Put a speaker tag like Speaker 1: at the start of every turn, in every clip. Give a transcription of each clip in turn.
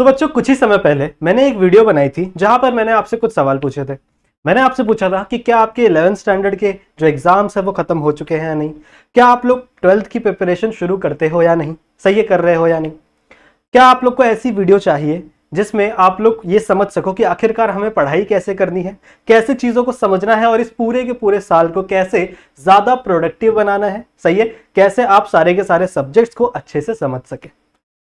Speaker 1: बच्चों कुछ ही समय पहले मैंने एक वीडियो बनाई थी जहां पर मैंने आपसे कुछ सवाल पूछे थे। मैंने आपसे पूछा था कि क्या आपके 11th स्टैंडर्ड के जो एग्जाम्स है वो खत्म हो चुके हैं या नहीं, क्या आप लोग 12th की प्रिपरेशन शुरू करते हो या नहीं, सही है कर रहे हो या नहीं। क्या आप लोग को ऐसी वीडियो चाहिए जिसमें आप लोग ये समझ सको कि आखिरकार हमें पढ़ाई कैसे करनी है, कैसे चीजों को समझना है और इस पूरे के पूरे साल को कैसे ज्यादा प्रोडक्टिव बनाना है, सही है, कैसे आप सारे के सारे सब्जेक्ट्स को अच्छे से समझ सके।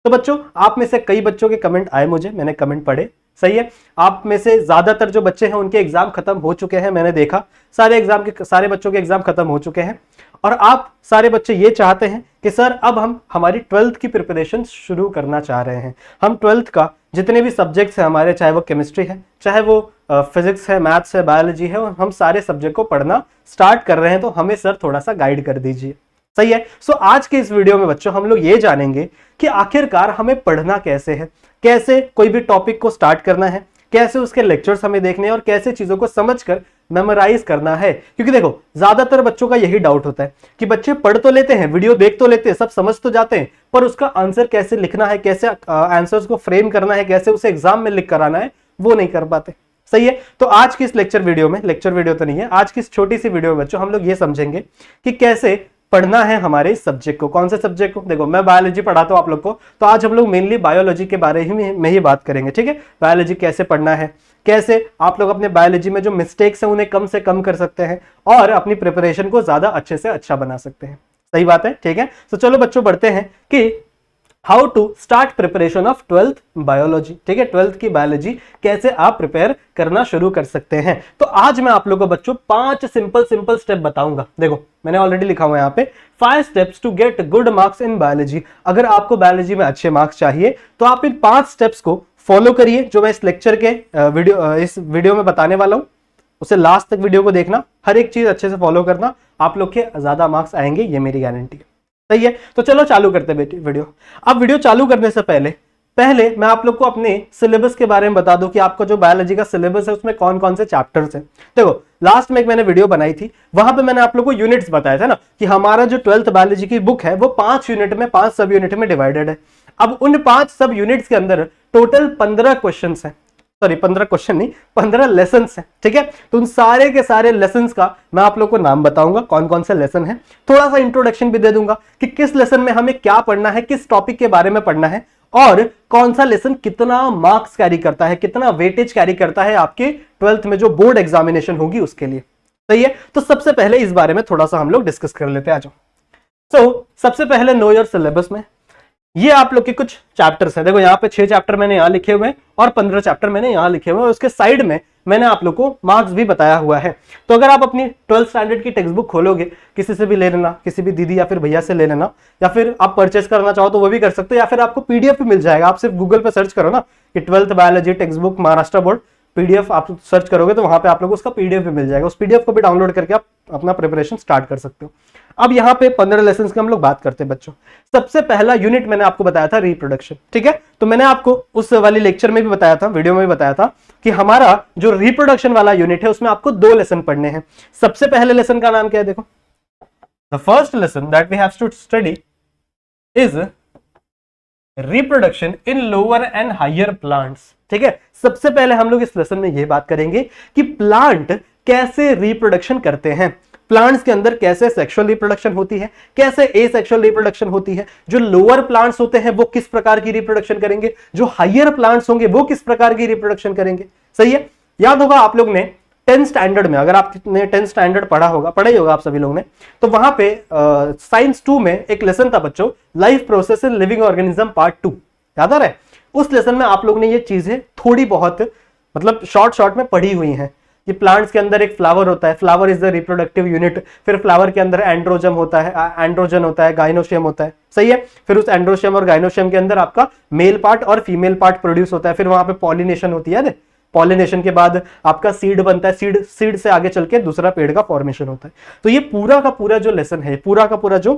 Speaker 1: तो बच्चों आप में से कई बच्चों के कमेंट आए मुझे, मैंने कमेंट पढ़े, सही है। आप में से ज्यादातर जो बच्चे हैं उनके एग्जाम खत्म हो चुके हैं, मैंने देखा सारे बच्चों के एग्जाम खत्म हो चुके हैं और आप सारे बच्चे ये चाहते हैं कि सर अब हम हमारी 12th की प्रिपरेशन शुरू करना चाह रहे हैं। हम 12th का जितने भी सब्जेक्ट्स हैं हमारे, चाहे वो केमिस्ट्री है, चाहे वो फिजिक्स है, मैथ्स है, बायोलॉजी है, हम सारे सब्जेक्ट को पढ़ना स्टार्ट कर रहे हैं, तो हमें सर थोड़ा सा गाइड कर दीजिए, सही है। सो आज के इस वीडियो में बच्चों हम लोग ये जानेंगे कि आखिरकार हमें पढ़ना कैसे है, कैसे कोई भी टॉपिक को स्टार्ट करना है, कैसे उसके लेक्चर्स हमें देखने हैं और कैसे चीजों को समझकर मेमोराइज करना है। क्योंकि देखो ज्यादातर बच्चों का यही डाउट होता है कि बच्चे पढ़ तो लेते हैं, वीडियो देख तो लेते हैं, सब समझ तो जाते हैं, पर उसका आंसर कैसे लिखना है, कैसे आंसर्स को फ्रेम करना है, कैसे उसे एग्जाम में लिख कर आना है, वो नहीं कर पाते, सही है। तो आज की इस लेक्चर वीडियो तो नहीं है, आज की इस छोटी सी वीडियो में बच्चों हम लोग ये समझेंगे कि कैसे पढ़ना है हमारे इस सब्जेक्ट को। कौन से सब्जेक्ट को? देखो मैं बायोलॉजी पढ़ाता हूं आप लोग को, तो आज हम लोग मेनली बायोलॉजी के बारे में ही बात करेंगे, ठीक है। बायोलॉजी कैसे पढ़ना है, कैसे आप लोग अपने बायोलॉजी में जो मिस्टेक्स हैं उन्हें कम से कम कर सकते हैं और अपनी प्रिपरेशन को ज्यादा अच्छे से अच्छा बना सकते हैं, सही बात है, ठीक है। तो चलो बच्चों बढ़ते हैं कि how to start preparation of 12th biology, ठीक है। 12th की बायोलॉजी कैसे आप प्रिपेयर करना शुरू कर सकते हैं। तो आज मैं आप लोगों को बच्चों 5 सिंपल स्टेप बताऊंगा। देखो मैंने ऑलरेडी लिखा हुआ है यहाँ पे 5 steps to get good marks in biology. अगर आपको बायोलॉजी में अच्छे मार्क्स चाहिए तो आप इन 5 स्टेप्स को फॉलो करिए जो मैं इस लेक्चर के इस वीडियो में बताने वाला हूं। उसे लास्ट तक वीडियो को देखना, हर एक चीज अच्छे से फॉलो करना, आप लोग के ज्यादा मार्क्स आएंगे, ये मेरी गारंटी है, सही है। तो चलो चालू करते हैं वीडियो। अब वीडियो चालू करने से पहले मैं आप लोग को अपने सिलेबस के बारे में बता दूं कि आपका जो बायोलॉजी का सिलेबस है उसमें कौन कौन से चैप्टर्स हैं। देखो लास्ट में एक मैंने वीडियो बनाई थी, वहां पे मैंने आप लोग को यूनिट्स बताया था ना कि हमारा जो 12th बायोलॉजी की बुक है वो 5 यूनिट में, 5 सब यूनिट में डिवाइडेड है। अब उन 5 सब यूनिट्स के अंदर टोटल 15 क्वेश्चन है, सॉरी 15 क्वेश्चन नहीं, 15 लेसन है, ठीक है। तो उन सारे के सारे लेसन का मैं आप लोग को नाम बताऊंगा, कौन कौन से लेसन है, थोड़ा सा इंट्रोडक्शन भी दे दूंगा कि किस लेसन में हमें क्या पढ़ना है, किस टॉपिक के बारे में पढ़ना है और कौन सा लेसन कितना मार्क्स कैरी करता है, कितना वेटेज कैरी करता है आपके 12th में जो बोर्ड एग्जामिनेशन होगी उसके लिए, सही है। तो सबसे पहले इस बारे में थोड़ा सा हम लोग डिस्कस कर लेते हैं, आ जाओ। तो सबसे पहले नो योर सिलेबस में ये आप लोग के कुछ चैप्टर्स हैं। देखो यहाँ पे 6 चैप्टर मैंने यहाँ लिखे हुए हैं और 15 चैप्टर मैंने यहाँ लिखे हुए हैं, उसके साइड में मैंने आप लोग को मार्क्स भी बताया हुआ है। तो अगर आप अपनी 12th स्टैंडर्ड की टेक्स्ट बुक खोलोगे, किसी से भी ले लेना, किसी भी दीदी या फिर भैया से ले लेना, या फिर आप परचेस करना चाहो तो वो भी कर सकते हो, या फिर आपको पीडीएफ भी मिल जाएगा। आप सिर्फ गूगल पे सर्च करो ना कि 12th biology text book Maharashtra board PDF, आप सर्च करोगे तो वहां पे आप लोग उसका पीडीएफ भी मिल जाएगा। उस पीडीएफ को भी डाउनलोड करके आप अपना प्रिपरेशन स्टार्ट कर सकते हो। अब यहाँ पे 15 लेसन की हम लोग बात करते हैं बच्चों। सबसे पहला यूनिट मैंने आपको बताया था रिप्रोडक्शन, ठीक है। तो मैंने आपको उस वाली लेक्चर में भी बताया था, वीडियो में भी बताया था कि हमारा जो रिप्रोडक्शन वाला यूनिट है उसमें आपको 2 लेसन पढ़ने हैं। सबसे पहले लेसन का नाम क्या है? देखो the first lesson that we have to study is reproduction in lower and higher plants, ठीक है। सबसे पहले हम लोग इस लेसन में यह बात करेंगे कि प्लांट कैसे रिप्रोडक्शन करते हैं, प्लांट्स के अंदर कैसे सेक्सुअल रिप्रोडक्शन होती है, कैसे एसेक्सुअल रिप्रोडक्शन होती है, जो लोअर प्लांट्स होते हैं वो किस प्रकार की रिप्रोडक्शन करेंगे, जो हायर प्लांट्स होंगे वो किस प्रकार की रिप्रोडक्शन करेंगे, सही है। याद होगा आप लोग ने 10th स्टैंडर्ड में, अगर आपने 10th स्टैंडर्ड पढ़ा ही होगा आप सभी लोग ने, तो वहां पे साइंस 2 में एक लेसन था बच्चों, life process in living organism part 2, याद आ रहा है। उस लेसन में आप लोग ने ये चीजें थोड़ी बहुत मतलब शॉर्ट में पढ़ी हुई हैं कि प्लांट्स के अंदर एक फ्लावर होता है, flower is the reproductive unit, फिर फ्लावर के अंदर एंड्रोजन होता है, गाइनोशियम होता है, सही है। फिर उस एंड्रोशियम और गाइनोशियम के अंदर आपका मेल पार्ट और फीमेल पार्ट प्रोड्यूस होता है, फिर वहां पे पॉलिनेशन होती है, पॉलिनेशन के बाद आपका सीड बनता है, सीड से आगे चल के दूसरा पेड़ का फॉर्मेशन होता है। तो ये पूरा का पूरा जो लेसन है, पूरा का पूरा जो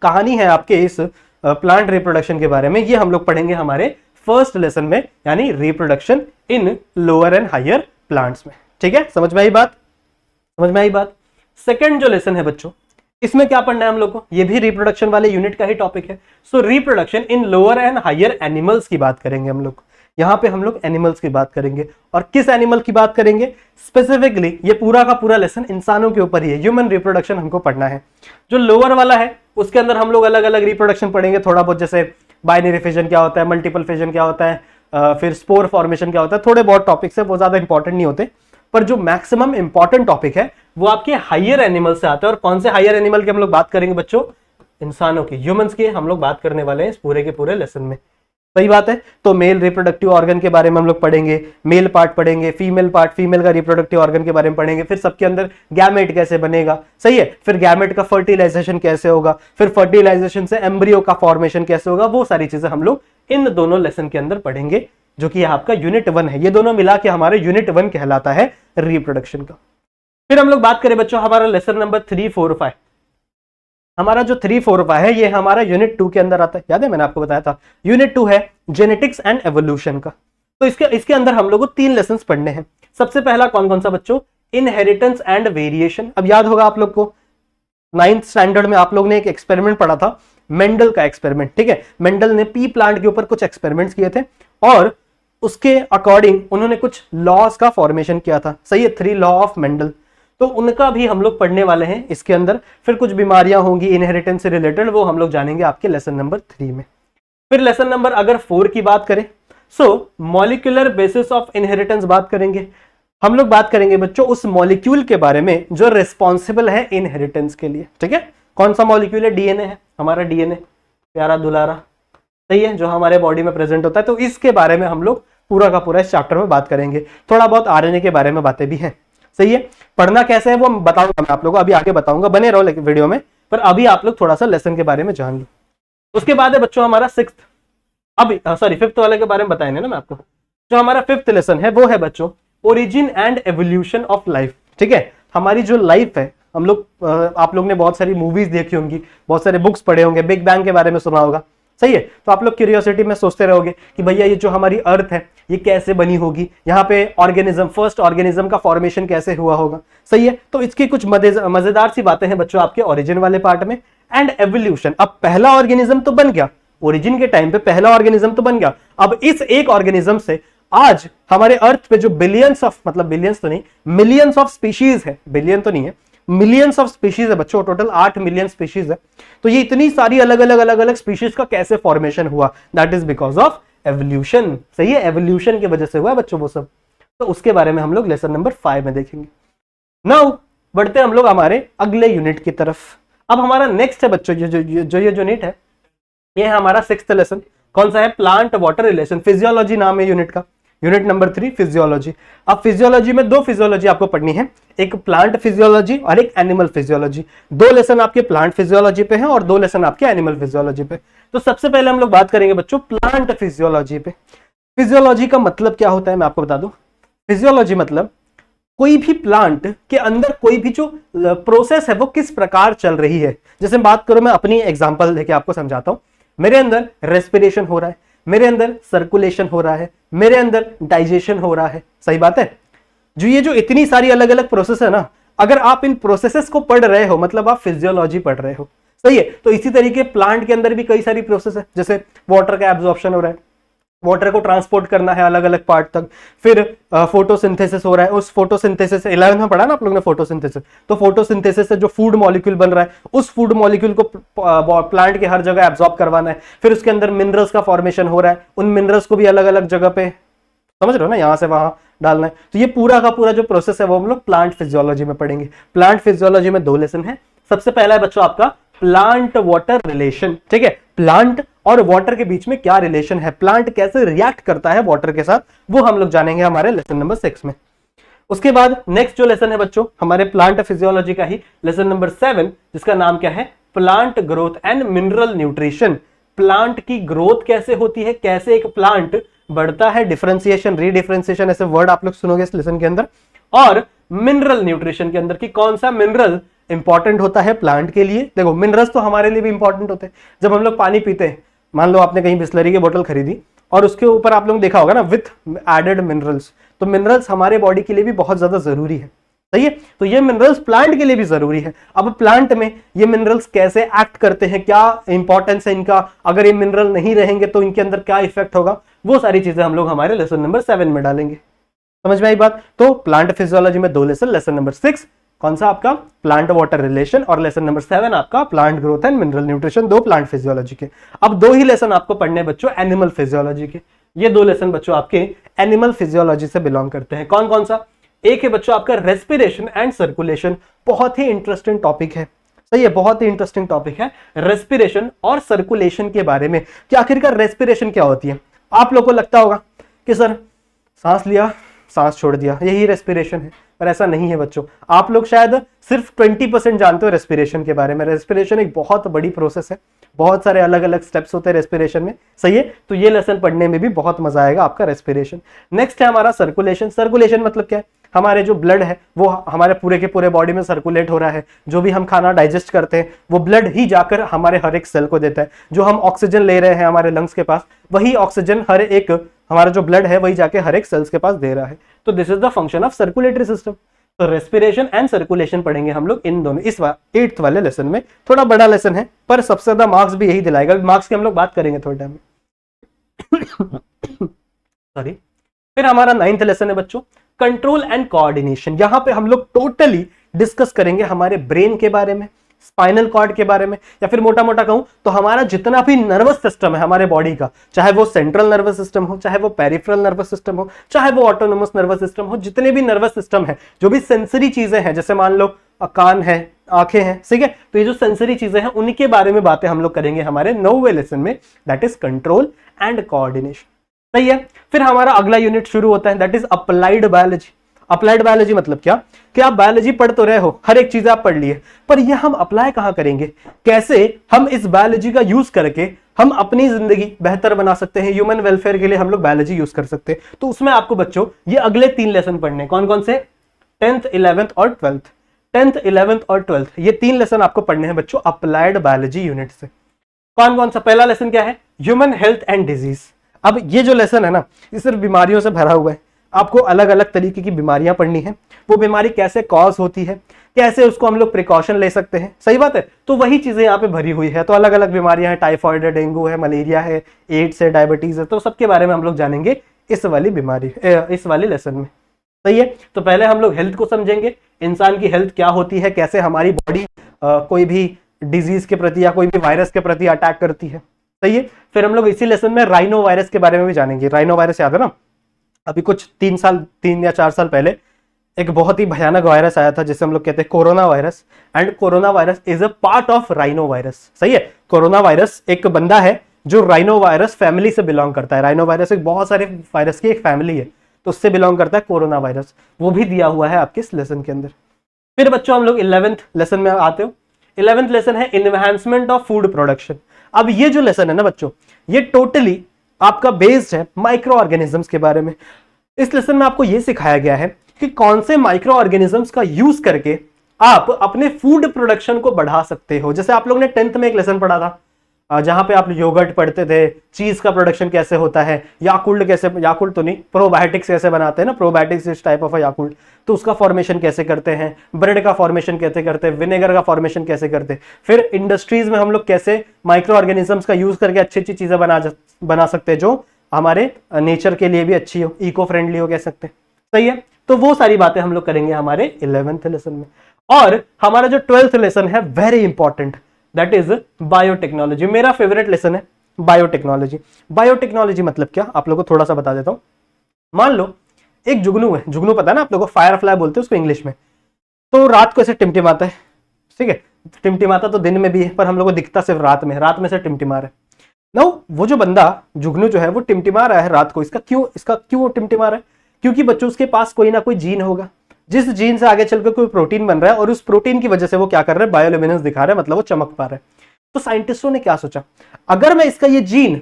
Speaker 1: कहानी है आपके इस प्लांट रिप्रोडक्शन के बारे में, ये हम लोग पढ़ेंगे हमारे फर्स्ट लेसन में, यानी reproduction in lower and higher plants में, ठीक है। समझ में आई बात? सेकंड जो लेसन है बच्चों, इसमें क्या पढ़ना है हम लोग को, ये भी रिप्रोडक्शन वाले यूनिट का ही टॉपिक है। So reproduction in lower and higher animals की बात करेंगे हम लोग। यहाँ पे हम लोग एनिमल्स की बात करेंगे, और किस एनिमल की बात करेंगे स्पेसिफिकली, ये पूरा का पूरा लेसन इंसानों के ऊपर ही है। ह्यूमन रिप्रोडक्शन हमको पढ़ना है। जो लोअर वाला है उसके अंदर हम लोग अलग अलग रिप्रोडक्शन पढ़ेंगे थोड़ा बहुत, जैसे बाइनरी फिजन क्या होता है, मल्टीपल फिजन क्या होता है, फिर स्पोर फॉर्मेशन क्या होता है, थोड़े बहुत टॉपिक्स है, वो ज्यादा इंपॉर्टेंट नहीं होते। पर जो मैक्सिमम इंपॉर्टेंट टॉपिक है वो आपके हायर एनिमल से आते हैं। और कौन से हायर एनिमल के हम लोग बात करेंगे बच्चों, इंसानों की, ह्यूमंस की हम लोग बात करने वाले हैं इस पूरे के पूरे लेसन में। सही बात है। तो मेल रिप्रोडक्टिव ऑर्गन के बारे में हम लोग पढ़ेंगे, मेल पार्ट पढ़ेंगे, फीमेल पार्ट, फीमेल का रिप्रोडक्टिव ऑर्गन के बारे में पढ़ेंगे, फिर सबके अंदर गैमेट कैसे बनेगा, सही है, फिर गैमेट का फर्टिलाइजेशन कैसे होगा, फिर फर्टिलाइजेशन से एम्ब्रियो का फॉर्मेशन कैसे होगा, वो सारी चीजें हम लोग इन दोनों लेसन के अंदर पढ़ेंगे, जो कि आपका यूनिट 1 है। ये दोनों मिला के हमारे यूनिट 1 कहलाता है रिप्रोडक्शन का। फिर हम लोग बात करें बच्चों हमारा लेसन नंबर 3, 4, 5। हमारा जो 3, 4, 5 है ये हमारा यूनिट 2 के अंदर आता है। याद है मैंने आपको बताया था यूनिट 2 है जेनेटिक्स एंड एवोल्यूशन का। तो इसके अंदर हम लोग को 3 लेसन पढ़ने हैं। सबसे पहला कौन कौन सा बच्चों, इनहेरिटेंस एंड वेरिएशन। अब याद होगा आप लोग को 9th स्टैंडर्ड में आप लोग ने एक एक्सपेरिमेंट पढ़ा था, मेंडल का एक्सपेरिमेंट, ठीक है। मेंडल ने पी प्लांट के ऊपर कुछ एक्सपेरिमेंट्स किए थे और उसके अकॉर्डिंग उन्होंने कुछ लॉज का फॉर्मेशन किया था, सही है, 3 लॉ ऑफ मेंडल। तो उनका भी हम लोग पढ़ने वाले हैं इसके अंदर। फिर कुछ बीमारियां होंगी इनहेरिटेंस से रिलेटेड, वो हम लोग जानेंगे आपके लेसन नंबर 3 में। फिर लेसन नंबर अगर 4 की बात करें, सो मॉलिक्यूलर बेसिस ऑफ इनहेरिटेंस बात करेंगे। हम लोग बात करेंगे बच्चों उस मॉलिक्यूल के बारे में जो रिस्पॉन्सिबल है इनहेरिटेंस के लिए, ठीक है। कौन सा मॉलिक्यूल है, डीएनए है, हमारा डीएनए प्यारा दुलारा, सही है, जो हमारे बॉडी में प्रेजेंट होता है। तो इसके बारे में हम लोग पूरा का पूरा इस चैप्टर में बात करेंगे। थोड़ा बहुत आरएनए के बारे में बातें भी हैं, सही है। पढ़ना कैसे है वो बताऊंगा मैं आप लोगों को, अभी आगे बताऊंगा, बने रहो वीडियो में। पर अभी आप लोग थोड़ा सा लेसन के बारे में जान लो। उसके बाद है बच्चों हमारा 5th वाले के बारे में बताएंगे ना मैं आपको। जो हमारा 5th लेसन है वो है बच्चों origin and evolution of life, ठीक है। हमारी जो लाइफ है, हम लोग आप लोग ने बहुत सारी मूवीज देखी होंगी, बहुत सारे बुक्स पढ़े होंगे, बिग बैंग के बारे में सुना होगा, सही है। तो आप लोग क्यूरियोसिटी में सोचते रहोगे कि भैया ये जो हमारी अर्थ है ये कैसे बनी होगी, यहाँ पे ऑर्गेनिज्म, फर्स्ट ऑर्गेनिज्म का फॉर्मेशन कैसे हुआ होगा, सही है। तो इसकी कुछ मजेदार सी बातें हैं बच्चों आपके ओरिजिन वाले पार्ट में। एंड एवोल्यूशन, अब पहला ऑर्गेनिज्म तो बन गया, ओरिजिन के टाइम पे पहला ऑर्गेनिज्म तो बन गया। अब इस एक ऑर्गेनिज्म से आज हमारे अर्थ पे जो बिलियंस ऑफ, मतलब बिलियंस तो नहीं, मिलियंस ऑफ स्पीशीज है, बिलियन तो नहीं है, मिलियंस ऑफ स्पीशीज है बच्चों, टोटल 8 मिलियन स्पीशीज है। तो ये इतनी सारी अलग अलग स्पीशीज का कैसे फॉर्मेशन हुआ, that is because of evolution, सही है, एवोल्यूशन की वजह से हुआ है बच्चों वो सब। तो उसके बारे में हम लोग लेसन नंबर 5 में देखेंगे। नाउ बढ़ते हम लोग हमारे अगले यूनिट की तरफ। अब हमारा नेक्स्ट है बच्चों जो यूनिट है, ये है हमारा 6th लेसन। कौन सा है, प्लांट वाटर रिलेशन, फिजियोलॉजी नाम है यूनिट का, यूनिट नंबर 3 फिजियोलॉजी। अब फिजियोलॉजी में 2 फिजियोलॉजी आपको पढ़नी है, एक प्लांट फिजियोलॉजी और एक एनिमल फिजियोलॉजी। 2 लेसन आपके प्लांट फिजियोलॉजी पे हैं और 2 लेसन आपके एनिमल फिजियोलॉजी पे। तो सबसे पहले हम लोग बात करेंगे बच्चों प्लांट फिजियोलॉजी पे। फिजियोलॉजी का मतलब क्या होता है मैं आपको बता दूं। फिजियोलॉजी मतलब कोई भी प्लांट के अंदर कोई भी जो प्रोसेस है वो किस प्रकार चल रही है। जैसे बात करूं, मैं अपनी एग्जांपल लेके आपको समझाता हूं। मेरे अंदर रेस्पिरेशन हो रहा है, मेरे अंदर सर्कुलेशन हो रहा है, मेरे अंदर डाइजेशन हो रहा है, सही बात है। ये जो इतनी सारी अलग अलग प्रोसेस है ना, अगर आप इन प्रोसेसेस को पढ़ रहे हो मतलब आप फिजियोलॉजी पढ़ रहे हो, सही है। तो इसी तरीके प्लांट के अंदर भी कई सारी प्रोसेस है, जैसे वाटर का एब्जॉर्प्शन हो रहा है, वाटर को ट्रांसपोर्ट करना है अलग अलग पार्ट तक, फिर फोटोसिंथेसिस हो रहा है, उस फोटोसिंथेसिस 11th में पढ़ा ना आप लोगों ने फोटोसिंथेसिस, तो फोटोसिंथेसिस से जो फूड मॉलिक्यूल बन रहा है उस फूड मॉलिक्यूल को प्लांट के हर जगह एब्जॉर्ब करवाना है। फिर उसके अंदर मिनरल्स का फॉर्मेशन हो रहा है, उन मिनरल्स को भी अलग अलग जगह पे, समझ रहे हो ना, यहां से वहां डालना है। तो ये पूरा का पूरा जो प्रोसेस है वो हम लोग प्लांट फिजियोलॉजी में पढ़ेंगे। प्लांट फिजियोलॉजी में 2 लेसन है। सबसे पहला है बच्चों आपका प्लांट वाटर रिलेशन, ठीक है। प्लांट और वाटर के बीच में क्या रिलेशन है, प्लांट कैसे रिएक्ट करता है वाटर के साथ, वो हम लोग जानेंगे हमारे लेसन नंबर 6 में। उसके बाद नेक्स्ट जो लेसन है बच्चों हमारे प्लांट फिजियोलॉजी का ही, लेसन नंबर 7, जिसका नाम क्या है, plant growth and mineral nutrition. Plant की ग्रोथ कैसे होती है, कैसे एक प्लांट बढ़ता है, डिफरेंशिएशन, रीडिफरेंशिएशन, ऐसे वर्ड आप लोग सुनोगे इस लेसन के अंदर। और मिनरल न्यूट्रिशन के अंदर कि कौन सा मिनरल इंपॉर्टेंट होता है प्लांट के लिए। देखो मिनरल्स तो हमारे लिए भी इंपॉर्टेंट होते हैं। जब हम लोग पानी पीते हैं, मान लो आपने कहीं बिस्लरी की बोतल खरीदी और उसके ऊपर आप लोग देखा होगा ना विथ एडेड मिनरल्स, तो मिनरल्स हमारे बॉडी के लिए भी बहुत ज्यादा जरूरी है। सही है। तो ये मिनरल्स प्लांट के लिए भी जरूरी है। अब प्लांट में ये मिनरल्स कैसे एक्ट करते हैं, क्या इंपॉर्टेंस है इनका, अगर ये मिनरल नहीं रहेंगे तो इनके अंदर क्या इफेक्ट होगा, वो सारी चीजें हम लोग हमारे लेसन नंबर 7 में डालेंगे। समझ में आई बात। तो प्लांट फिजियोलॉजी में 2 लेसन, लेसन नंबर 6 कौन सा आपका प्लांट वाटर रिलेशन, और लेसन नंबर 7 आपका plant growth and mineral nutrition, 2 plant physiology के। अब 2 ही लेसन आपको पढ़ने बच्चों एनिमल फिजियोलॉजी के। ये 2 लेसन बच्चों आपके एनिमल फिजियोलॉजी से बिलोंग करते हैं। कौन कौन सा? एक है बच्चों आपका रेस्पिरेशन एंड सर्कुलेशन, बहुत ही इंटरेस्टिंग टॉपिक है। सही है, बहुत ही इंटरेस्टिंग टॉपिक है रेस्पिरेशन और सर्कुलेशन के बारे में कि आखिरकार रेस्पिरेशन क्या होती है। आप लोगों को लगता होगा कि सर सांस लिया सांस छोड़ दिया यही रेस्पिरेशन है, पर ऐसा नहीं है बच्चों। आप लोग शायद सिर्फ 20% जानते हो रेस्पिरेशन के बारे में। रेस्पिरेशन एक बहुत बड़ी प्रोसेस है, बहुत सारे अलग अलग स्टेप्स होते हैं रेस्पिरेशन में। सही है, तो ये लेसन पढ़ने में भी बहुत मजा आएगा आपका रेस्पिरेशन। नेक्स्ट है हमारा सर्कुलेशन। सर्कुलेशन मतलब क्या है? हमारे जो ब्लड है वो हमारे पूरे के पूरे बॉडी में सर्कुलेट हो रहा है। जो भी हम खाना डाइजेस्ट करते हैं वो ब्लड ही जाकर हमारे हर एक सेल को देता है। जो हम ऑक्सीजन ले रहे हैं हमारे लंग्स के पास, वही ऑक्सीजन हर एक हमारा जो ब्लड है वही जाके हर एक सेल्स के पास दे रहा है। तो this is the function of circulatory system. तो रेस्पिरेशन एंड सर्कुलेशन पढ़ेंगे हम लोग इन दोनों इस 8th वाले लेसन में। थोड़ा बड़ा लेसन है पर सबसे ज्यादा मार्क्स भी यही दिलाएगा। मार्क्स की हम लोग बात करेंगे थोड़े टाइम में। सॉरी। फिर हमारा 9th लेसन है बच्चों कंट्रोल एंड कोऑर्डिनेशन। यहां पे हम लोग टोटली डिस्कस करेंगे हमारे ब्रेन के बारे में, स्पाइनल कॉर्ड के बारे में, या फिर मोटा मोटा कहूं तो हमारा जितना भी नर्वस सिस्टम है हमारे बॉडी का, चाहे वो सेंट्रल नर्वस सिस्टम हो, चाहे वो पेरिफेरल नर्वस सिस्टम हो, चाहे वो ऑटोनोमस नर्वस सिस्टम हो, जितने भी नर्वस सिस्टम है, जो भी सेंसरी चीजें हैं, जैसे मान लो कान है, आंखें हैं, ठीक है, तो ये जो सेंसरी चीजें हैं उनके बारे में बातें हम लोग करेंगे हमारे 9वें लेसन में, that is control and coordination. सही है। फिर हमारा अगला यूनिट शुरू होता है, that is applied biology. Applied biology मतलब क्या कि आप बायोलॉजी पढ़ तो रहे हो, हर एक चीज आप पढ़ लिए, पर ये हम अप्लाई कहां करेंगे, कैसे हम इस बायोलॉजी का यूज करके हम अपनी जिंदगी बेहतर बना सकते हैं, ह्यूमन वेलफेयर के लिए हम लोग बायोलॉजी यूज कर सकते हैं। तो उसमें आपको बच्चों ये अगले 3 लेसन पढ़ने, कौन कौन से? 10th 11th और 12th। 10th 11th और 12th ये 3 लेसन आपको पढ़ने हैं बच्चों अप्लाइड बायोलॉजी यूनिट से। कौन कौन सा? पहला लेसन क्या है? Human health and disease. अब ये जो लेसन है ना, ये सिर्फ बीमारियों से भरा हुआ है। आपको अलग अलग तरीके की बीमारियां पढ़नी है, वो बीमारी कैसे कॉज होती है, कैसे उसको हम लोग प्रिकॉशन ले सकते हैं। सही बात है, तो वही चीजें यहाँ पे भरी हुई है। तो अलग अलग बीमारियां हैं, टाइफॉइड है, डेंगू है, मलेरिया है, एड्स है, डायबिटीज है, तो सबके बारे में हम लोग जानेंगे इस वाली बीमारी इस वाले लेसन में। सही है। तो पहले हम लोग हेल्थ को समझेंगे, इंसान की हेल्थ क्या होती है, कैसे हमारी बॉडी कोई भी डिजीज के प्रति या कोई भी वायरस के प्रति अटैक करती है। सही है। फिर हम लोग इसी लेसन में राइनो वायरस के बारे में भी जानेंगे। राइनो वायरस याद है ना, अभी कुछ 3 या 4 साल पहले एक बहुत ही भयानक वायरस आया था जिसे हम लोग कहते हैं corona virus, and corona virus is a part of rhino virus. सही है। कोरोना वायरस एक बंदा है जो राइनो वायरस फैमिली से बिलोंग करता है। राइनो वायरस एक बहुत सारे वायरस की एक फैमिली है, तो उससे बिलोंग करता है कोरोना वायरस, वो भी दिया हुआ है आपके इस लेसन के अंदर। फिर बच्चों हम लोग 11th लेसन में आते हो। 11th लेसन है इन्हांसमेंट ऑफ फूड प्रोडक्शन। अब ये जो लेसन है ना बच्चों, ये टोटली आपका बेस्ड है माइक्रो ऑर्गेनिजम्स के बारे में। इस लेसन में आपको यह सिखाया गया है कि कौन से माइक्रो ऑर्गेनिजम्स का यूज करके आप अपने फूड प्रोडक्शन को बढ़ा सकते हो। जैसे आप लोग ने 10th में एक लेसन पढ़ा था जहां पे आप योगर्ट पढ़ते थे, चीज का प्रोडक्शन कैसे होता है, याकुल्ट कैसे, याकुल्ट तो नहीं, प्रोबायोटिक्स कैसे बनाते हैं ना, प्रोबायोटिक्स इस टाइप ऑफ याकुल्ट, तो उसका फॉर्मेशन कैसे करते हैं, ब्रेड का फॉर्मेशन कैसे करते हैं, विनेगर का फॉर्मेशन कैसे करते हैं। फिर इंडस्ट्रीज में हम लोग कैसे माइक्रो ऑर्गेनिजम्स का यूज करके अच्छी अच्छी चीजें बना सकते हैं जो हमारे नेचर के लिए भी अच्छी हो, इको फ्रेंडली हो, कह सकते हैं। सही है। तो वो सारी बातें हम लोग करेंगे हमारे 11th लेसन में। और हमारा जो 12th लेसन है very important, that is biotechnology. मेरा फेवरेट लेसन है बायोटेक्नोलॉजी। बायोटेक्नोलॉजी मतलब क्या, आप लोगों को थोड़ा सा बता देता हूं। मान लो एक जुगनू है, जुगनू पता है ना आप लोगों को, फायर फ्लाई बोलते हैं उसको इंग्लिश में। तो रात को ऐसे टिमटिमाता है, ठीक है, टिमटिमाता तो दिन में भी है पर हम लोग को दिखता सिर्फ रात में, रात में से टिमटिमा रहा है। नो, वो जो बंदा जुगनू जो है वो टिमटिमा रहा है रात को, इसका क्यों वो टिमटिमा रहा है? क्योंकि बच्चों उसके पास कोई ना कोई जीन होगा, जिस जीन से आगे चलकर कोई प्रोटीन बन रहा है, और उस प्रोटीन की वजह से वो क्या कर रहा है, बायोल्यूमिनेंस दिखा रहा है, मतलब वो चमक पा रहा है। तो साइंटिस्टों ने क्या सोचा, अगर मैं इसका ये जीन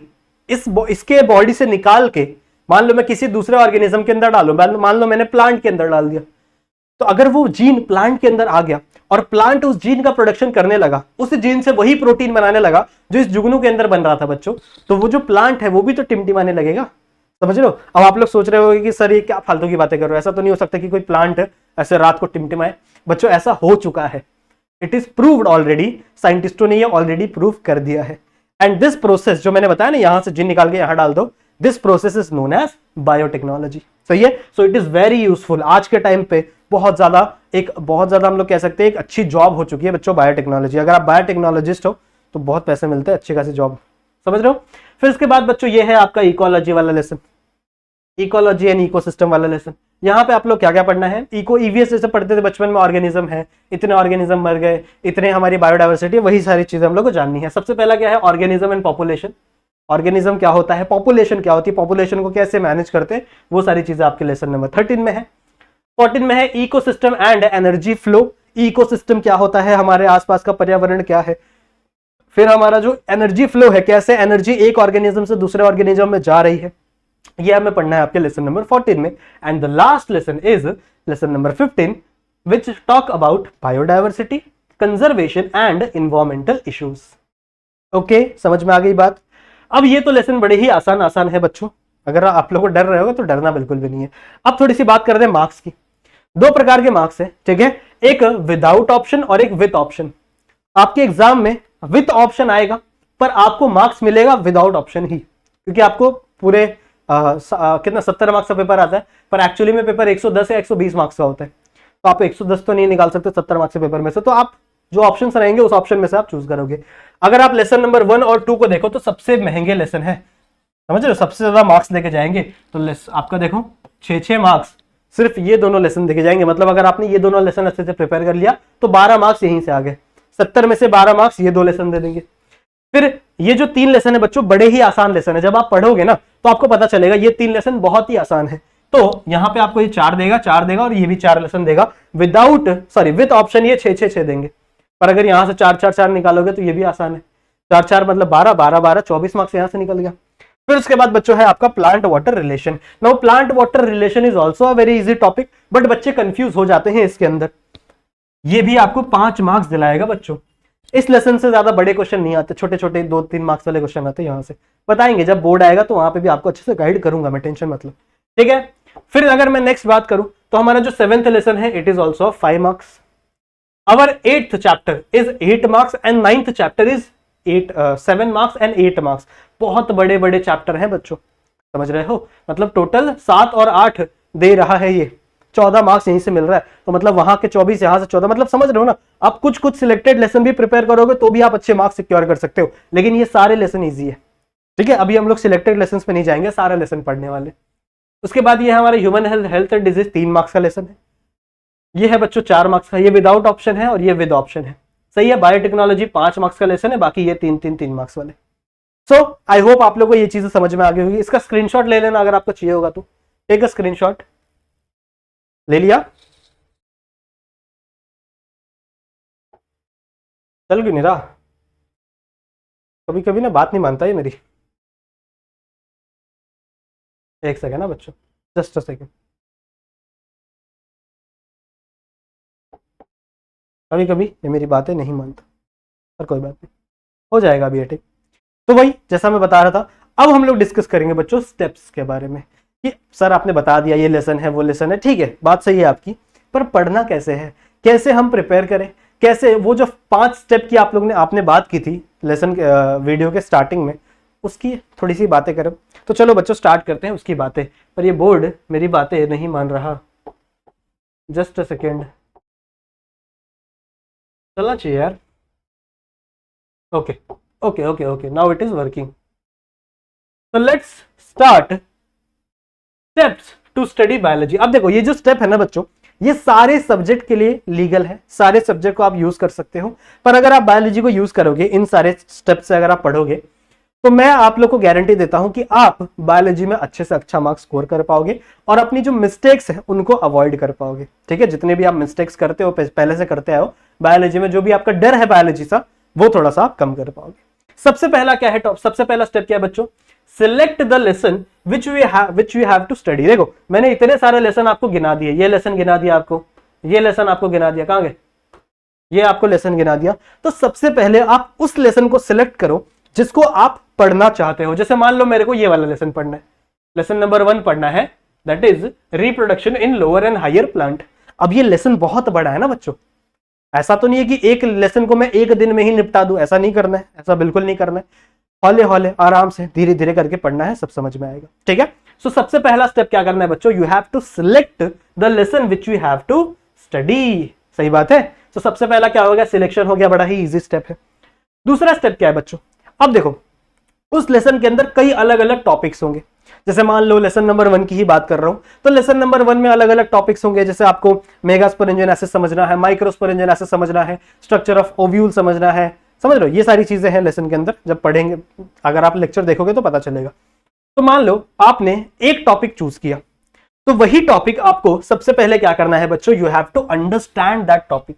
Speaker 1: इसके बॉडी से निकाल के मान लो मैं किसी दूसरे ऑर्गेनिज्म के अंदर डालूं, मान लो मैंने प्लांट के अंदर डाल दिया, तो अगर वो जीन प्लांट के अंदर आ गया और प्लांट उस जीन का प्रोडक्शन करने लगा, उस जीन से वही प्रोटीन बनाने लगा जो इस जुगनू के अंदर बन रहा था बच्चों, तो वो जो प्लांट है वो भी तो टिमटिमाने लगेगा। समझ रहे हो? अब आप लोग सोच रहे होंगे कि सर ये क्या फालतू की बातें कर रहे हो, ऐसा तो नहीं हो सकता कि कोई प्लांट ऐसे रात को टिमटिमाए। बच्चों ऐसा हो चुका है, इट इज प्रूव्ड ऑलरेडी, साइंटिस्टों ने ये ऑलरेडी प्रूव कर दिया है। एंड दिस प्रोसेस जो मैंने बताया ना, यहां से जिन निकाल के यहां डाल दो, this process is known as biotechnology. सही है? So it is very useful. आज के टाइम पे बहुत ज्यादा हम लोग कह सकते हैं एक अच्छी जॉब हो चुकी है बच्चों बायोटेक्नोलॉजी। अगर आप बायोटेक्नोलॉजिस्ट हो तो बहुत पैसे मिलते हैं, अच्छी खासी जॉब। समझ रहे हो? फिर इसके बाद बच्चों ये है आपका इकोलॉजी वाला लेसन, इकोलॉजी एंड इकोसिस्टम वाला लेसन। यहाँ पे आप लोग क्या क्या पढ़ना है, इको ईवीएस जैसे पढ़ते थे बचपन में, ऑर्गेनिज्म है, इतने ऑर्गेनिज्म मर गए, इतने हमारी बायोडाइवर्सिटी, वही सारी चीजें हम लोग को जाननी है। सबसे पहला क्या है, ऑर्गेनिज्म एंड पॉपुलेशन। ऑर्गेनिज्म क्या होता है, पॉपुलेशन क्या होती है, पॉपुलेशन को कैसे मैनेज करते हैं, वो सारी चीजें आपके लेसन नंबर 13 में है। 14 में है ecosystem and energy flow. Ecosystem क्या होता है, हमारे आसपास का पर्यावरण क्या है। फिर हमारा जो एनर्जी फ्लो है, कैसे एनर्जी एक ऑर्गेनिज्म से दूसरे ऑर्गेनिज्म में जा रही है, यह हमें पढ़ना है आपके लेसन नंबर 14 में। And the last lesson is lesson number 15 which talk about biodiversity, conservation and environmental issues. Okay, समझ में आ गई बात? अब ये तो लेसन बड़े ही आसान है बच्चों, अगर आप लोगों को डर रहे हो तो डरना बिल्कुल भी नहीं है। अब थोड़ी सी बात करते हैं मार्क्स की। दो प्रकार के मार्क्स है, ठीक है, एक विदाउट ऑप्शन और एक विद ऑप्शन। आपके एग्जाम में विद ऑप्शन आएगा पर आपको मार्क्स मिलेगा विदाउट ऑप्शन ही, क्योंकि आपको पूरे कितना 70 मार्क्स का पेपर आता है, पर एक्चुअली में पेपर 110 या 120 मार्क्स का होता है, तो आप 110 तो नहीं निकाल सकते 70 मार्क्स के पेपर में से, तो आप जो ऑप्शंस रहेंगे उस ऑप्शन में से आप चूज करोगे। अगर आप लेसन नंबर 1 और 2 को देखो तो सबसे महंगे लेसन है, समझ रहे हो, सबसे ज्यादा मार्क्स लेके जाएंगे। तो आपका देखो 6 मार्क्स सिर्फ ये दोनों लेसन देखे जाएंगे। मतलब अगर आपने ये दोनों लेसन अच्छे से प्रिपेयर कर लिया तो 12 मार्क्स यहीं से आ गए, 70 में से 12 मार्क्स ये दो लेसन दे देंगे। फिर ये जो 3 लेसन है बच्चों बड़े ही आसान लेसन है, जब आप पढ़ोगे ना तो आपको पता चलेगा ये 3 लेसन बहुत ही आसान है। तो यहां पे आपको ये 4 देगा और ये भी 4 लेसन देगा। विद ऑप्शन ये 6 देंगे, पर अगर यहां से 4 निकालोगे तो ये भी आसान है। 4 मतलब 12 24 मार्क्स यहां से निकल गया। फिर उसके बाद बच्चों है आपका plant water relation. Now plant water relation is also a very easy topic, but बच्चे कंफ्यूज हो जाते हैं इसके अंदर। ये भी आपको 5 मार्क्स दिलाएगा बच्चों। इस लेसन से ज्यादा बड़े क्वेश्चन नहीं आते, छोटे छोटे 2-3 मार्क्स वाले क्वेश्चन आते हैं। यहां से बताएंगे जब बोर्ड आएगा तो वहां पे भी आपको अच्छे से गाइड करूंगा मैं, टेंशन मतलब, ठीक है। फिर अगर मैं नेक्स्ट बात करूं तो हमारा जो 7th लेसन है it is also 5 marks. Our 8th chapter is 8 marks and 9th chapter is 7 marks and 8 marks. बहुत बड़े बड़े चैप्टर हैं बच्चों, समझ रहे हो, मतलब टोटल 7 और 8 दे रहा है ये, 14 मार्क्स यहीं से मिल रहा है, तो मतलब वहां के 24 यहां से 14, मतलब समझ रहे हो ना। आप कुछ सिलेक्टेड लेसन भी प्रिपेयर करोगे तो भी आप अच्छे मार्क्स सिक्योर कर सकते हो, लेकिन ये सारे लेसन इजी है, ठीक है। अभी हम लोग सिलेक्टेड लेसन पे नहीं जाएंगे, सारे लेसन पढ़ने वाले। उसके बाद ये हमारा human health and disease 3 marks का लेसन है। ये है बच्चों 4 मार्क्स का, ये विदाउट ऑप्शन है और ये विद ऑप्शन है, सही है। बायोटेक्नोलॉजी 5 मार्क्स का लेसन है, बाकी ये 3 मार्क्स वाले। सो आई होप आप लोगों को ये चीजें समझ में आ गई होगी। इसका स्क्रीनशॉट ले लेना अगर आपको चाहिए होगा तो, टेक अ स्क्रीनशॉट। ले लिया? चल क्यों नहीं रहा? कभी कभी ना बात नहीं मानता है मेरी। एक सेकेंड ना बच्चों, जस्ट अ सेकेंड। कभी कभी ये मेरी बातें नहीं मानता, पर कोई बात नहीं, हो जाएगा अभी ये ठीक। तो वही जैसा मैं बता रहा था, अब हम लोग डिस्कस करेंगे बच्चों स्टेप्स के बारे में कि सर आपने बता दिया ये लेसन है वो लेसन है, ठीक है, बात सही है आपकी, पर पढ़ना कैसे है, कैसे हम प्रिपेयर करें, कैसे वो जो 5 स्टेप की आपने बात की थी लेसन वीडियो के स्टार्टिंग में, उसकी थोड़ी सी बातें करें। तो चलो बच्चों स्टार्ट करते हैं उसकी बातें। पर ये बोर्ड मेरी बातें नहीं मान रहा, जस्ट अ सेकेंड, चलना चाहिए यार। Okay okay okay okay, now it is working. तो let's start steps to study biology. अब देखो ये जो स्टेप है ना बच्चों, ये सारे सब्जेक्ट के लिए लीगल है, सारे सब्जेक्ट को आप यूज कर सकते हो, पर अगर आप बायोलॉजी को यूज करोगे, इन सारे स्टेप से अगर आप पढ़ोगे, तो मैं आप लोग को गारंटी देता हूं कि आप बायोलॉजी में अच्छे से अच्छा मार्क्स स्कोर कर पाओगे और अपनी जो मिस्टेक्स है उनको अवॉइड कर पाओगे, ठीक है। जितने भी आप मिस्टेक्स करते हो, पहले से करते आए हो बायोलॉजी में, जो भी आपका डर है बायोलॉजी सा, वो थोड़ा सा आप कम कर पाओगे। सबसे पहला क्या है, सबसे पहला स्टेप क्या है बच्चों, select the lesson which we have to study. देखो मैंने इतने सारे लेसन आपको गिना दिए, ये लेसन गिना दिया आपको, ये लेसन आपको गिना दिया, कहां गए, ये आपको लेसन गिना दिया। तो सबसे पहले आप उस लेसन को सिलेक्ट करो जिसको आप पढ़ना चाहते हो। जैसे मान लो मेरे को ये वाला लेसन पढ़ना है, लेसन नंबर 1 पढ़ना है, that is reproduction in lower and higher plant. अब ये लेसन बहुत बड़ा है ना बच्चों, ऐसा तो नहीं है कि एक लेसन को मैं एक दिन में ही निपटा दूं, ऐसा नहीं करना है, ऐसा बिल्कुल नहीं करना है। हौले हौले आराम से धीरे धीरे करके पढ़ना है, सब समझ में आएगा, ठीक है। सो सबसे पहला स्टेप क्या करना है बच्चों, you have to select the lesson which you have to study. सही बात है। तो सबसे पहला क्या हो गया, सिलेक्शन हो गया, बड़ा ही इजी स्टेप है। दूसरा स्टेप क्या है बच्चों, अब देखो उस लेसन के अंदर कई अलग अलग टॉपिक्स होंगे। जैसे मान लो लेसन नंबर 1 की ही बात कर रहा हूं, तो लेसन नंबर 1 में अलग अलग टॉपिक्स होंगे। जैसे आपको मेगास्पोरेंजियनासिस समझना है, माइक्रोस्पोरेंजियनासिस समझना है, स्ट्रक्चर ऑफ ओव्यूल समझना है, समझ लो ये सारी चीजें हैं लेसन के अंदर। जब पढ़ेंगे, अगर आप लेक्चर देखोगे तो पता चलेगा। तो मान लो आपने एक टॉपिक चूज किया, तो वही टॉपिक आपको सबसे पहले क्या करना है बच्चों, you have to understand that topic,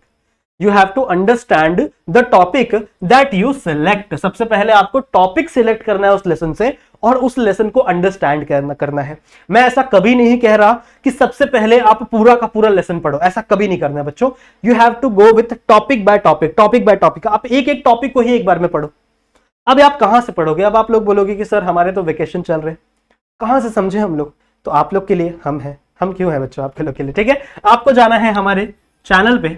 Speaker 1: you have to understand the topic that you select. सबसे पहले आपको टॉपिक सिलेक्ट करना है उस लेसन से, और उस लेसन को अंडरस्टैंड करना है। मैं ऐसा कभी नहीं कह रहा कि सबसे पहले आप पूरा का पूरा लेसन पढ़ो, ऐसा कभी नहीं करना है बच्चों। You have to go with topic by topic, topic by topic. आप एक एक टॉपिक को ही एक बार में पढ़ो। अब आप कहां से पढ़ोगे, अब आप लोग बोलोगे कि सर हमारे तो वेकेशन चल रहे, कहां से समझे हम लोग। तो आप लोग के लिए हम हैं, हम क्यों हैं बच्चों, आपके लोग के लिए, ठीक है। आपको जाना है हमारे चैनल पे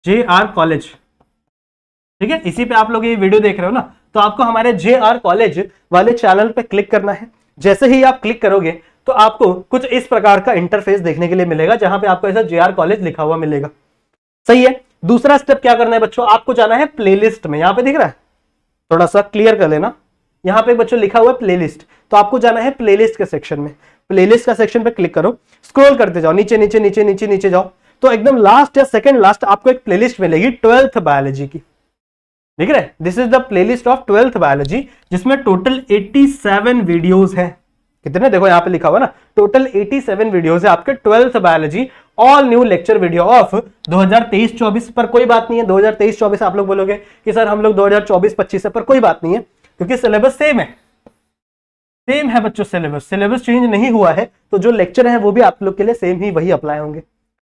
Speaker 1: JR कॉलेज, ठीक है, इसी पे आप लोग ये वीडियो देख रहे हो ना, तो आपको हमारे JR कॉलेज वाले चैनल पे क्लिक करना है। जैसे ही आप क्लिक करोगे तो आपको कुछ इस प्रकार का इंटरफेस देखने के लिए मिलेगा, जहां पे आपको ऐसा JR कॉलेज लिखा हुआ मिलेगा। सही है। दूसरा स्टेप क्या करना है बच्चों, आपको जाना है प्लेलिस्ट में। यहां पे दिख रहा है, थोड़ा सा क्लियर कर लेना, यहां पे बच्चों लिखा हुआ है प्लेलिस्ट, तो आपको जाना है प्लेलिस्ट के सेक्शन में। प्लेलिस्ट का सेक्शन पे क्लिक करो, स्क्रॉल करते जाओ, नीचे नीचे नीचे नीचे नीचे जाओ, तो एकदम लास्ट या सेकंड लास्ट आपको एक प्लेलिस्ट मिलेगी 12th बायोलॉजी की, दिख रहा है। This is the playlist of 12th biology, जिसमें टोटल 87 वीडियोस हैं। कितने, देखो यहाँ पे लिखा हुआ ना, टोटल 87 वीडियोस है आपके 12th biology, all new lecture video of 2023-24। पर कोई बात नहीं है, 2023-24 आप लोग बोलोगे कि सर हम लोग 2024-25 है, पर कोई बात नहीं है, क्योंकि सिलेबस सेम है, सेम है बच्चों। सिलेबस चेंज नहीं हुआ है, तो जो लेक्चर है वो भी आप लोग के लिए सेम ही वही अप्लाई होंगे।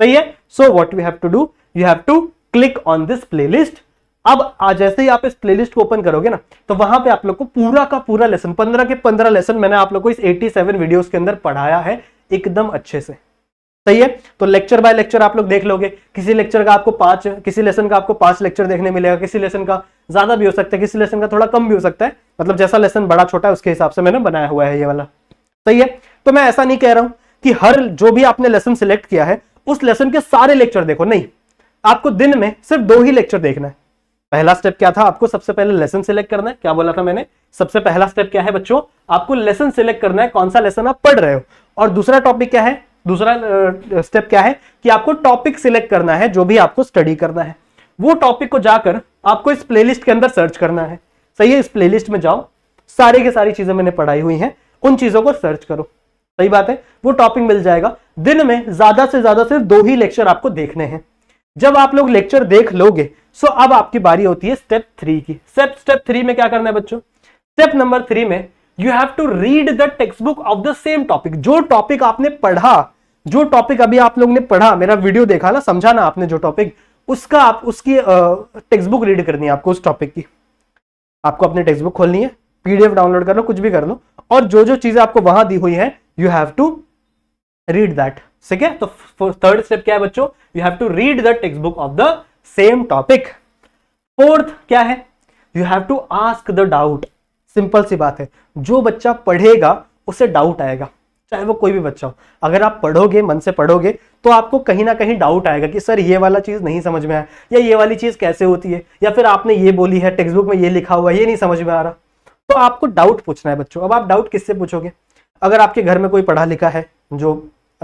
Speaker 1: सही है। So what we have to do, you have to click on this playlist. अब जैसे ही आप इस प्लेलिस्ट को ओपन करोगे ना, तो वहां पे आप लोग को पूरा का पूरा लेसन, 15 के 15 लेसन मैंने आप लोग को इस 87 वीडियोस के अंदर पढ़ाया है एकदम अच्छे से। सही है। तो लेक्चर बाय लेक्चर आप लोग देख लोगे, किसी लेक्चर का आपको 5, किसी लेसन का आपको 5 लेक्चर देखने मिलेगा, किसी लेसन का ज्यादा भी हो सकता है, किसी लेसन का थोड़ा कम भी हो सकता है, मतलब जैसा लेसन बड़ा छोटा है उसके हिसाब से मैंने बनाया हुआ है ये वाला। सही है। तो मैं ऐसा नहीं कह रहा हूं कि हर जो भी आपने लेसन सिलेक्ट किया है उस लेसन के सारे लेक्चर देखो, नहीं, आपको दिन में सिर्फ 2 ही लेक्चर देखना है। पहला स्टेप क्या था, आपको सबसे पहले लेसन सिलेक्ट करना है। क्या बोला था मैंने, सबसे पहला स्टेप क्या है बच्चों, आपको लेसन सिलेक्ट करना है, कौन सा लेसन आप पढ़ रहे हो। और दूसरा टॉपिक क्या है, दूसरा स्टेप क्या है कि आपको टॉपिक सिलेक्ट करना है जो भी आपको स्टडी करना है। वो टॉपिक को जाकर आपको इस प्लेलिस्ट के अंदर सर्च करना है। सही है। इस प्लेलिस्ट में जाओ, सारी की सारी चीजें मैंने पढ़ाई हुई हैं, उन चीजों को सर्च करो। सही बात है। वो टॉपिक मिल जाएगा। दिन में ज्यादा से ज्यादा सिर्फ 2 ही लेक्चर आपको देखने हैं। जब आप लोग लेक्चर देख लोगे, सो अब आपकी बारी होती है स्टेप 3 की। स्टेप 3 में क्या करना है बच्चों, स्टेप नंबर 3 में you have to read the text book of the same topic. जो टॉपिक आपने पढ़ा, जो टॉपिक अभी आप लोग ने पढ़ा, मेरा वीडियो देखा ना, समझा ना आपने जो टॉपिक, उसका आप उसकी टेक्स्ट बुक रीड करनी है आपको उस टॉपिक की। आपको अपनी टेक्स्ट बुक खोलनी है, PDF डाउनलोड कर लो, कुछ भी कर लो, और जो जो चीजें आपको वहां दी हुई है you have to read that. ठीक है। तो थर्ड स्टेप क्या है बच्चों, you have to read the text book of the same topic. Fourth क्या है, you have to ask the doubt. Simple सी बात है, जो बच्चा पढ़ेगा उसे डाउट आएगा, चाहे वो कोई भी बच्चा हो। अगर आप पढ़ोगे, मन से पढ़ोगे, तो आपको कहीं ना कहीं डाउट आएगा कि सर ये वाला चीज नहीं समझ में आया, या ये वाली चीज कैसे होती है, या फिर आपने ये बोली है टेक्स्ट बुक में ये लिखा हुआ है, ये नहीं समझ में आ रहा। तो आपको डाउट पूछना है बच्चों। अब आप डाउट किससे पूछोगे, अगर आपके घर में कोई पढ़ा लिखा है जो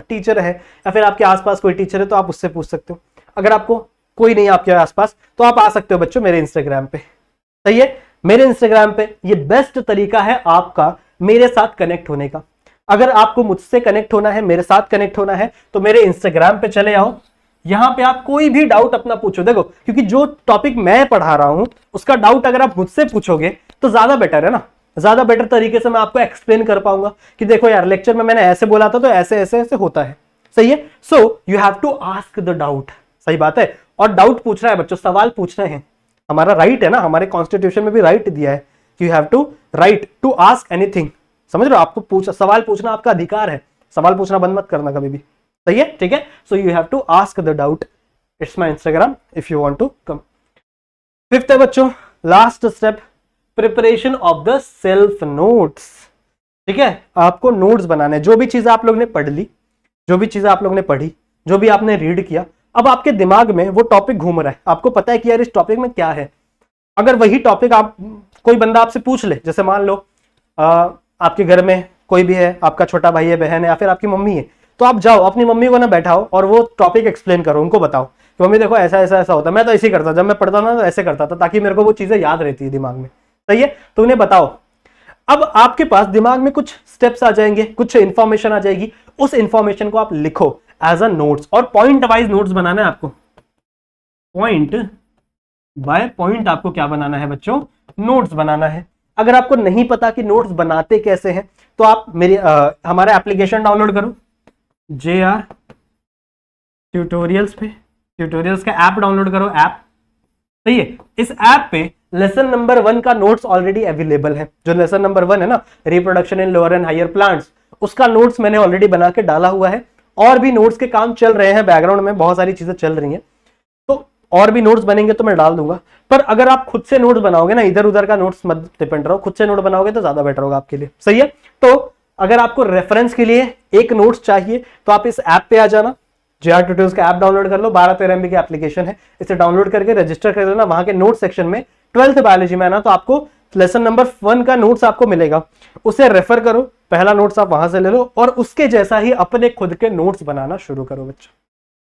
Speaker 1: टीचर है, या फिर आपके आसपास कोई टीचर है, तो आप उससे पूछ सकते हो। अगर आपको कोई नहीं है आपके आसपास, तो आप आ सकते हो बच्चों मेरे इंस्टाग्राम पे। सही है। मेरे इंस्टाग्राम पे ये बेस्ट तरीका है आपका मेरे साथ कनेक्ट होने का। अगर आपको मुझसे कनेक्ट होना है, मेरे साथ कनेक्ट होना है, तो मेरे इंस्टाग्राम पे चले आओ। यहां पे आप कोई भी डाउट अपना पूछो। देखो, क्योंकि जो टॉपिक मैं पढ़ा रहा हूं उसका डाउट अगर आप मुझसे पूछोगे तो ज्यादा बेटर है ना, ज्यादा बेटर तरीके से मैं आपको एक्सप्लेन कर पाऊंगा कि देखो यार, लेक्चर में मैंने ऐसे बोला था तो ऐसे ऐसे ऐसे होता है। सही है। So you have to ask the doubt. सही बात है। और डाउट पूछना है बच्चों, सवाल पूछना है, हमारा राइट है ना, हमारे कॉन्स्टिट्यूशन में भी राइट दिया है कि you have to write to ask anything. समझ रहे हो? आपको सवाल पूछना आपका अधिकार है, सवाल पूछना बंद मत करना कभी भी, सही है? ठीक है, so you have to ask the doubt, it's my Instagram if you want to come. Fifth है बच्चों, last step, preparation of the self notes. ठीक है, आपको नोट्स बनाने, जो भी चीज आप लोग ने पढ़ ली, जो भी चीज आप लोग ने पढ़ी, जो भी आपने रीड किया, अब आपके दिमाग में वो टॉपिक घूम रहा है, आपको पता है कि यार इस टॉपिक में क्या है। अगर वही टॉपिक आप, कोई बंदा आपसे पूछ ले, जैसे मान लो आपके घर में कोई भी है, आपका छोटा भाई है, बहन है, या फिर आपकी मम्मी है, तो आप जाओ अपनी मम्मी को ना बैठाओ और वो टॉपिक एक्सप्लेन करो, उनको बताओ कि मम्मी देखो ऐसा ऐसा ऐसा होता है, मैं तो ऐसे ही करता, जब मैं पढ़ता था तो ऐसे करता था, ताकि मेरे को वो चीजें याद रहती है दिमाग में, सही है? तो उन्हें बताओ। अब आपके पास दिमाग में कुछ स्टेप्स आ जाएंगे, कुछ इंफॉर्मेशन आ जाएगी, उस इंफॉर्मेशन को आप लिखो एज अ नोट्स, और पॉइंट वाइज नोट्स बनाना है आपको। पॉइंट बाय पॉइंट आपको क्या बनाना है बच्चों? नोट्स बनाना है। अगर आपको नहीं पता कि नोट्स बनाते कैसे हैं, तो आप मेरी हमारा एप्लीकेशन डाउनलोड करो, JR ट्यूटोरियल्स पे, ट्यूटोरियल्स का ऐप डाउनलोड करो, ऐप, सही है? इस ऐप पे लेसन नंबर 1 का नोट्स ऑलरेडी अवेलेबल है। जो लेसन नंबर 1 है ना, reproduction in lower and higher plants, उसका नोट्स मैंने ऑलरेडी बना के डाला हुआ है, और भी नोट्स के काम चल रहे हैं, बैकग्राउंड में बहुत सारी चीजें चल रही हैं, तो और भी नोट्स बनेंगे तो मैं डाल दूंगा। पर अगर आप खुद से नोट्स बनाओगे ना, इधर उधर का नोट्स मत डिपेंड रहो, खुद से नोट बनाओगे तो ज्यादा बेटर होगा आपके लिए, सही है? तो अगर आपको रेफरेंस के लिए एक नोट्स चाहिए तो आप इस ऐप पे आ जाना, JR ट्यूटोरियल्स का ऐप डाउनलोड कर लो, 12-13 MB की एप्लीकेशन है, इसे डाउनलोड करके रजिस्टर कर लेना। वहां के नोट सेक्शन में 12th बायोलॉजी में है ना, तो आपको लेसन नंबर 1 का नोट्स आपको मिलेगा, उसे रेफर करो, पहला नोट्स आप वहां से ले लो, और उसके जैसा ही अपने खुद के नोट्स बनाना शुरू करो बच्चों।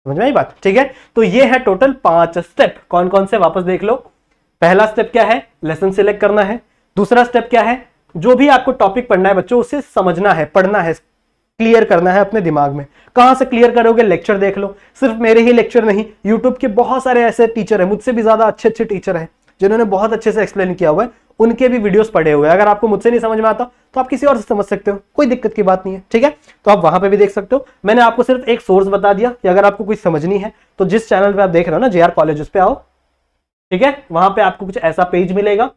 Speaker 1: समझ में आई बात? ठीक है, तो ये है टोटल 5 स्टेप। कौन कौन से वापस देख लो। पहला स्टेप क्या है? लेसन सिलेक्ट करना है। दूसरा स्टेप क्या है? जो भी आपको टॉपिक पढ़ना है बच्चों, उसे समझना है, पढ़ना है, क्लियर करना है अपने दिमाग में। कहां से क्लियर करोगे? लेक्चर देख लो। सिर्फ मेरे ही लेक्चर नहीं, यूट्यूब के बहुत सारे ऐसे टीचर हैं, मुझसे भी ज्यादा अच्छे अच्छे टीचर हैं, जिन्होंने बहुत अच्छे से एक्सप्लेन किया हुआ है, उनके भी वीडियोस पढ़े हुए हैं। अगर आपको मुझसे नहीं समझ में आता तो आप किसी और से समझ सकते हो, कोई दिक्कत की बात नहीं है, ठीक है? तो आप वहां पे भी देख सकते हो। मैंने आपको सिर्फ एक सोर्स बता दिया कि अगर आपको कुछ समझनी है तो जिस चैनल पे आप देख रहे हो ना, JR कॉलेज, उस पे आओ, ठीक है? वहां पे आपको कुछ ऐसा पेज मिलेगा,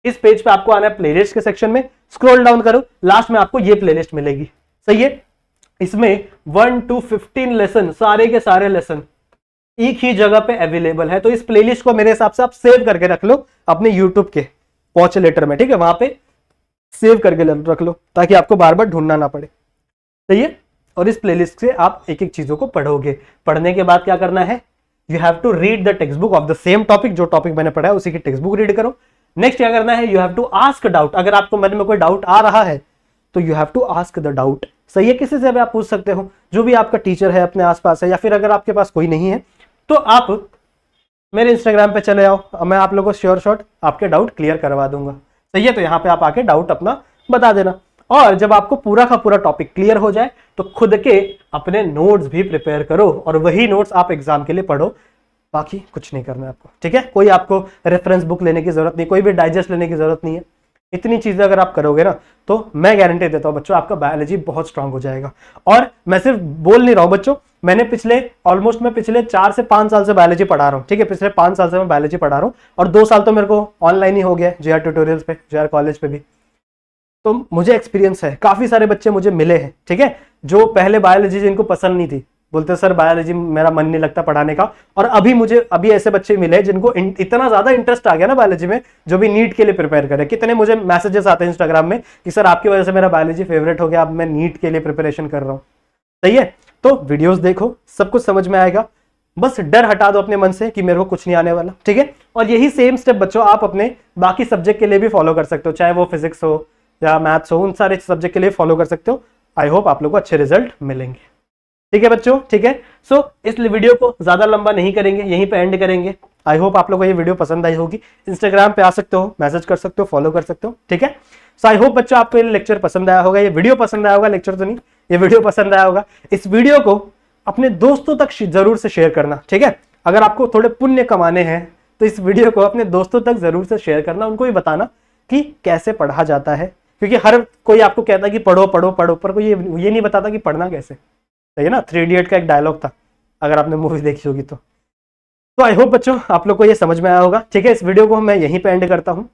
Speaker 1: इस पेज पे आपको आना है प्लेलिस्ट के सेक्शन में, स्क्रॉल डाउन करो, लास्ट में आपको ये प्लेलिस्ट मिलेगी, सही है? इसमें 1 to 15 लेसन, सारे के सारे लेसन एक ही जगह पे अवेलेबल है। तो इस प्लेलिस्ट को मेरे हिसाब से आप सेव करके रख लो अपने यूट्यूब के वॉच लेटर में, ठीक है? वहां पे सेव करके रख लो ताकि आपको बार बार ढूंढना ना पड़े, सही है? और इस प्लेलिस्ट से आप एक एक चीजों को पढ़ोगे। पढ़ने के बाद क्या करना है? You have to read the text book of the same topic, जो टॉपिक मैंने पढ़ा है उसी की टेक्स्ट बुक रीड करो। नेक्स्ट क्या करना है? You have to ask doubt. अगर आपको मन में कोई डाउट आ रहा है तो you have to ask the doubt, सही है? किसी से भी आप पूछ सकते हो, जो भी आपका टीचर है अपने आसपास है, या फिर अगर आपके पास कोई नहीं है तो आप मेरे इंस्टाग्राम पे चले आओ, मैं आप लोगों को श्योर शॉट आपके डाउट क्लियर करवा दूंगा, सही है? तो यहाँ पे आप आके डाउट अपना बता देना। और जब आपको पूरा का पूरा टॉपिक क्लियर हो जाए तो खुद के अपने नोट्स भी प्रिपेयर करो, और वही नोट्स आप एग्जाम के लिए पढ़ो, बाकी कुछ नहीं करना है आपको, ठीक है? कोई आपको रेफरेंस बुक लेने की जरूरत नहीं, कोई भी डाइजेस्ट लेने की जरूरत नहीं है। इतनी चीजें अगर आप करोगे ना, तो मैं गारंटी देता हूं बच्चों, आपका बायोलॉजी बहुत स्ट्रांग हो जाएगा। और मैं सिर्फ बोल नहीं रहा हूं बच्चों, मैंने पिछले 4 से 5 साल से बायोलॉजी पढ़ा रहा हूं, ठीक है? पिछले 5 साल से मैं बायोलॉजी पढ़ा रहा हूं, और 2 साल तो मेरे को ऑनलाइन ही हो गया JR ट्यूटोरियल्स पे, JR कॉलेज पे भी, तो मुझे एक्सपीरियंस है। काफी सारे बच्चे मुझे मिले हैं, ठीक है, जो पहले बायोलॉजी जिनको पसंद नहीं थी, बोलते सर बायोलॉजी मेरा मन नहीं लगता पढ़ाने का, और अभी ऐसे बच्चे मिले जिनको इतना ज्यादा इंटरेस्ट आ गया ना बायोलॉजी में, जो भी नीट के लिए प्रिपेयर करे। कितने मुझे मैसेजेस आते हैं इंस्टाग्राम में कि सर आपकी वजह से मेरा बायोलॉजी फेवरेट हो गया, अब मैं नीट के लिए प्रिपरेशन कर रहा हूँ, सही है? तो वीडियोस देखो, सब कुछ समझ में आएगा। बस डर हटा दो अपने मन से कि मेरे को कुछ नहीं आने वाला, ठीक है? और यही सेम स्टेप बच्चों आप अपने बाकी सब्जेक्ट के लिए भी फॉलो कर सकते हो, चाहे वो फिजिक्स हो या मैथ्स हो, उन सारे सब्जेक्ट के लिए फॉलो कर सकते हो। आई होप आप लोगों को अच्छे रिजल्ट मिलेंगे, ठीक है बच्चों? ठीक है, सो इस वीडियो को ज्यादा लंबा नहीं करेंगे, यहीं पे एंड करेंगे। आई होप आप लोगों को ये वीडियो पसंद आई होगी। इंस्टाग्राम पे आ सकते हो, मैसेज कर सकते हो, फॉलो कर सकते हो, ठीक है? सो आई होप बच्चों आपको ये लेक्चर पसंद आया होगा, ये वीडियो पसंद आया होगा, लेक्चर तो नहीं, ये वीडियो पसंद आया होगा। इस वीडियो को अपने दोस्तों तक जरूर से शेयर करना, ठीक है? अगर आपको थोड़े पुण्य कमाने हैं तो इस वीडियो को अपने दोस्तों तक जरूर से शेयर करना, उनको भी बताना कि कैसे पढ़ा जाता है, क्योंकि हर कोई आपको कहता है कि पढ़ो पढ़ो पढ़ो, पर कोई ये नहीं बताता कि पढ़ना कैसे, सही है ना? 3 इडियट का एक डायलॉग था, अगर आपने मूवी देखी होगी तो। आई होप बच्चों आप लोग को ये समझ में आया होगा, ठीक है? इस वीडियो को मैं यहीं पे एंड करता हूँ।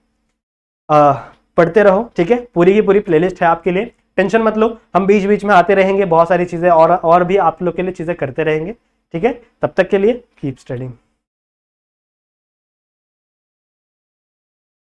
Speaker 1: पढ़ते रहो, ठीक है। पूरी की पूरी प्लेलिस्ट है आपके लिए, टेंशन मत लो, हम बीच बीच में आते रहेंगे, बहुत सारी चीजें और भी आप लोग के लिए चीजें करते रहेंगे, ठीक है। तब तक के लिए कीप स्टडिंग।